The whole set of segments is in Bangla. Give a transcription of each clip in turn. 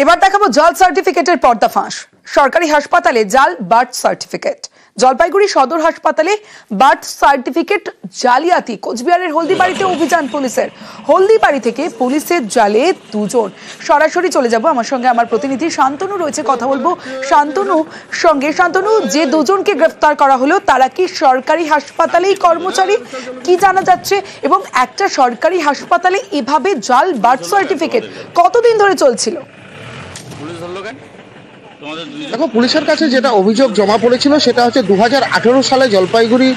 এবার দেখাবো জাল সার্টিফিকেটের পর্দাফাঁস। সরকারি হাসপাতালে জাল বার্থ সার্টিফিকেট। জলপাইগুড়ি সদর হাসপাতালে বার্থ সার্টিফিকেট জালিয়াতি। কোচবিহারের হলদিবাড়িতে অভিযান পুলিশের। হলদিবাড়ি থেকে পুলিশের জালে দুজন। সরাসরি চলে যাব, আমার সঙ্গে আমার প্রতিনিধি শান্তনু রয়েছে, কথা বলবো শান্তনুর সঙ্গে। শান্তনু, যে দুজনকে গ্রেফতার করা হলো তারা কি সরকারি হাসপাতালেই কর্মচারী, কি জানা যাচ্ছে? এবং একটা সরকারি হাসপাতালে এভাবে জাল বার্থ সার্টিফিকেট কতদিন ধরে চলছিল? দেখো, পুলিশের কাছে যেটা অভিযোগ জমা পড়েছিল সেটা হচ্ছে 2018 সালে জলপাইগুড়ি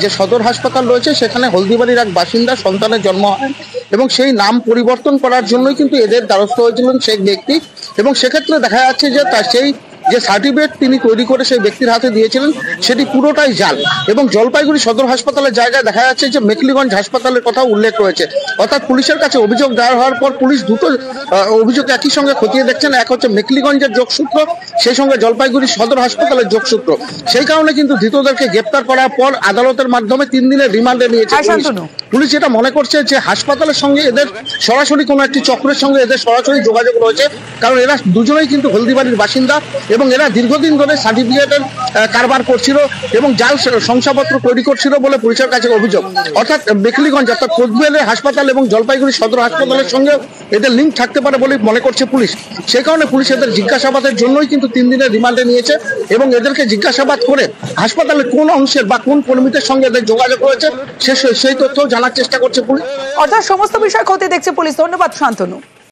যে সদর হাসপাতাল রয়েছে সেখানে হলদিবাড়ির এক বাসিন্দা সন্তানের জন্ম হয় এবং সেই নাম পরিবর্তন করার জন্যই কিন্তু এদের দ্বারস্থ হয়েছিলেন সেই ব্যক্তি। এবং সেক্ষেত্রে দেখা যাচ্ছে যে তার সেই যে সার্টিফিকেট তিনি তৈরি করে সেই ব্যক্তির হাতে দিয়েছিলেন সেটি পুরোটাই জাল। এবং জলপাইগুড়ি সদর হাসপাতালের জায়গায় দেখা যাচ্ছে যে মেখলিগঞ্জ হাসপাতালের কথা উল্লেখ রয়েছে। অর্থাৎ পুলিশের কাছে অভিযোগ দায়ের হওয়ার পর পুলিশ দুটো অভিযোগ একই সঙ্গে খতিয়ে দেখছেন। এক হচ্ছে মেখলিগঞ্জের যোগসূত্র, সেই সঙ্গে জলপাইগুড়ি সদর হাসপাতালের যোগসূত্র। সেই কারণে কিন্তু ধৃতদেরকে গ্রেপ্তার করার পর আদালতের মাধ্যমে 3 দিনের রিমান্ডে নিয়েছে পুলিশ। যেটা মনে করছে যে হাসপাতালের সঙ্গে এদের সরাসরি কোনো একটি চক্রের সঙ্গে এদের সরাসরি যোগাযোগ রয়েছে, কারণ এরা দুজনেই কিন্তু হলদিবাড়ির বাসিন্দা এবং এরা দীর্ঘদিন ধরে সার্টিফিকেটের কারবার করছিল এবং জাল শংসাপত্র তৈরি করছিল বলে পুলিশের কাছে অভিযোগ। অর্থাৎ মেখলিগঞ্জ অর্থাৎ কোচবিহারের হাসপাতাল এবং জলপাইগুড়ি সদর হাসপাতালের সঙ্গে এদের লিঙ্ক থাকতে পারে বলে মনে করছে পুলিশ। সেই কারণে পুলিশ এদের জিজ্ঞাসাবাদের জন্যই কিন্তু 3 দিনের রিমান্ডে নিয়েছে এবং এদেরকে জিজ্ঞাসাবাদ করে হাসপাতালের কোন অংশের বা কোন কর্মীদের সঙ্গে এদের যোগাযোগ রয়েছে সেই তথ্য জানার চেষ্টা করছে পুলিশ। অর্থাৎ সমস্ত বিষয় খতিয়ে দেখছে পুলিশ। ধন্যবাদ শান্তনু।